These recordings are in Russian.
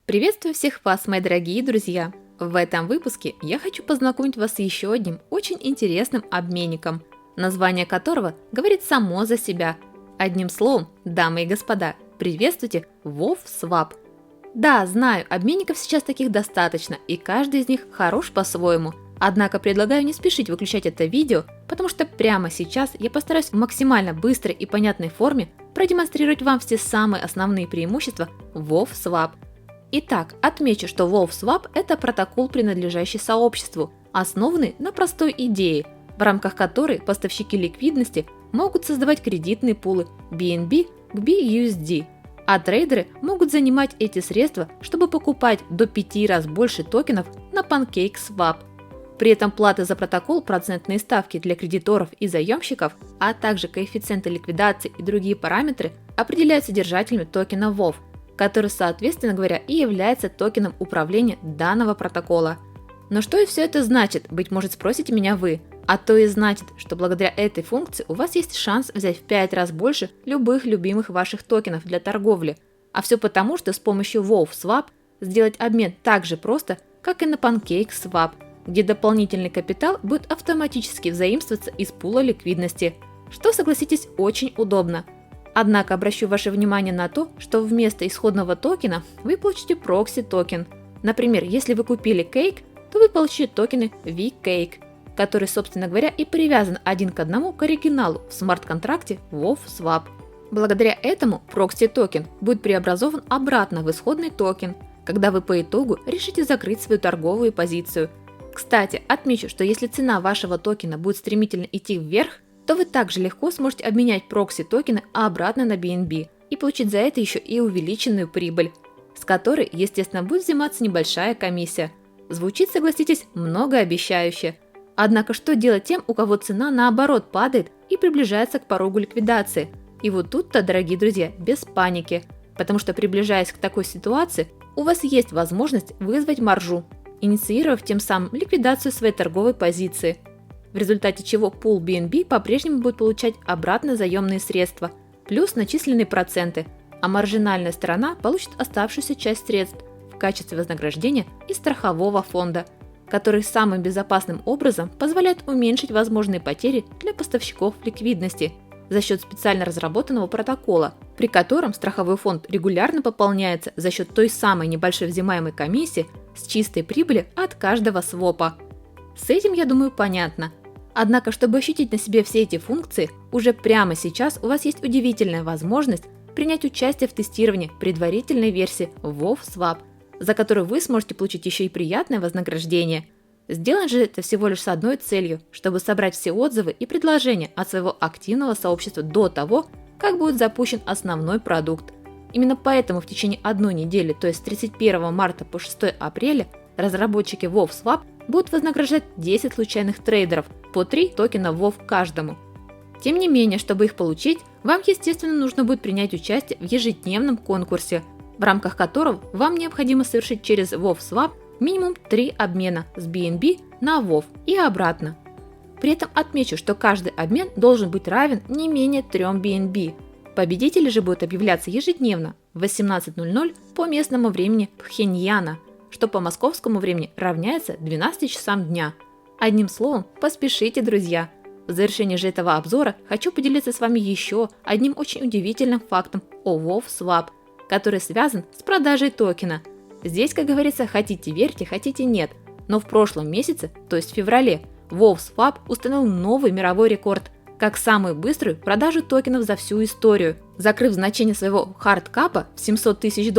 Приветствую всех вас, мои дорогие друзья! В этом выпуске я хочу познакомить вас с еще одним очень интересным обменником, название которого говорит само за себя. Одним словом, дамы и господа, приветствуйте WoWSwap. Да, знаю, обменников сейчас таких достаточно, и каждый из них хорош по-своему. Однако предлагаю не спешить выключать это видео, потому что прямо сейчас я постараюсь в максимально быстрой и понятной форме продемонстрировать вам все самые основные преимущества WoWSwap. Итак, отмечу, что WoWSwap – это протокол, принадлежащий сообществу, основанный на простой идее, в рамках которой поставщики ликвидности могут создавать кредитные пулы BNB к BUSD, а трейдеры могут занимать эти средства, чтобы покупать до 5 раз больше токенов на PancakeSwap. При этом платы за протокол, процентные ставки для кредиторов и заемщиков, а также коэффициенты ликвидации и другие параметры определяются держателями токена WoW, который, соответственно говоря, и является токеном управления данного протокола. Но что и все это значит, быть может, спросите меня вы. А то и значит, что благодаря этой функции у вас есть шанс взять в 5 раз больше любых любимых ваших токенов для торговли. А все потому, что с помощью WoWSwap сделать обмен так же просто, как и на PancakeSwap, где дополнительный капитал будет автоматически взаимствоваться из пула ликвидности, что, согласитесь, очень удобно. Однако обращу ваше внимание на то, что вместо исходного токена вы получите прокси-токен. Например, если вы купили Cake, то вы получите токены vCake, который, собственно говоря, и привязан один к одному к оригиналу в смарт-контракте WoWSwap. Благодаря этому прокси-токен будет преобразован обратно в исходный токен, когда вы по итогу решите закрыть свою торговую позицию. Кстати, отмечу, что если цена вашего токена будет стремительно идти вверх, то вы также легко сможете обменять прокси-токены обратно на BNB и получить за это еще и увеличенную прибыль, с которой, естественно, будет взиматься небольшая комиссия. Звучит, согласитесь, многообещающе. Однако что делать тем, у кого цена наоборот падает и приближается к порогу ликвидации? И вот тут-то, дорогие друзья, без паники, потому что, приближаясь к такой ситуации, у вас есть возможность вызвать маржу, инициировав тем самым ликвидацию своей торговой позиции, в результате чего пул BNB по-прежнему будет получать обратно заемные средства, плюс начисленные проценты, а маржинальная сторона получит оставшуюся часть средств в качестве вознаграждения из страхового фонда, который самым безопасным образом позволяет уменьшить возможные потери для поставщиков ликвидности за счет специально разработанного протокола, при котором страховой фонд регулярно пополняется за счет той самой небольшой взимаемой комиссии с чистой прибыли от каждого свопа. С этим, я думаю, понятно. Однако, чтобы ощутить на себе все эти функции, уже прямо сейчас у вас есть удивительная возможность принять участие в тестировании предварительной версии WoWSwap, за которую вы сможете получить еще и приятное вознаграждение. Сделано же это всего лишь с одной целью, чтобы собрать все отзывы и предложения от своего активного сообщества до того, как будет запущен основной продукт. Именно поэтому в течение одной недели, то есть с 31 марта по 6 апреля, разработчики WoWSwap будут вознаграждать 10 случайных трейдеров по 3 токена WoW каждому. Тем не менее, чтобы их получить, вам, естественно, нужно будет принять участие в ежедневном конкурсе, в рамках которого вам необходимо совершить через WoWSwap минимум 3 обмена с BNB на WoW и обратно. При этом отмечу, что каждый обмен должен быть равен не менее 3 BNB. Победители же будут объявляться ежедневно в 18:00 по местному времени Пхеньяна, что по московскому времени равняется 12 часам дня. Одним словом, поспешите, друзья! В завершении же этого обзора хочу поделиться с вами еще одним очень удивительным фактом о WoWSwap, который связан с продажей токена. Здесь, как говорится, хотите верьте, хотите нет, но в прошлом месяце, то есть в феврале, WoWSwap установил новый мировой рекорд как самую быструю продажу токенов за всю историю, закрыв значение своего хардкапа в $700 тысяч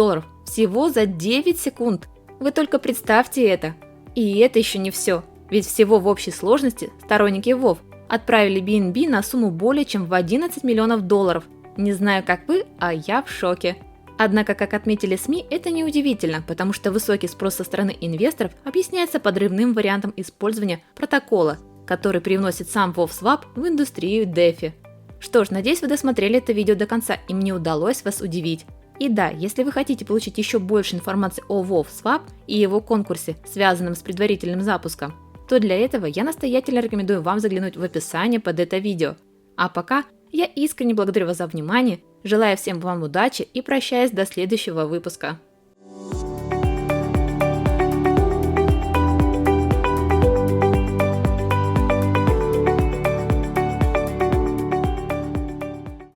всего за 9 секунд. Вы только представьте это. И это еще не все, ведь всего в общей сложности сторонники WoW отправили BNB на сумму более чем в $11 миллионов. Не знаю, как вы, а я в шоке. Однако, как отметили СМИ, это не удивительно, потому что высокий спрос со стороны инвесторов объясняется подрывным вариантом использования протокола, который привносит сам WoWSwap в индустрию DeFi. Что ж, надеюсь, вы досмотрели это видео до конца и мне удалось вас удивить. И да, если вы хотите получить еще больше информации о WoWSwap и его конкурсе, связанном с предварительным запуском, то для этого я настоятельно рекомендую вам заглянуть в описание под это видео. А пока я искренне благодарю вас за внимание, желаю всем вам удачи и прощаюсь до следующего выпуска.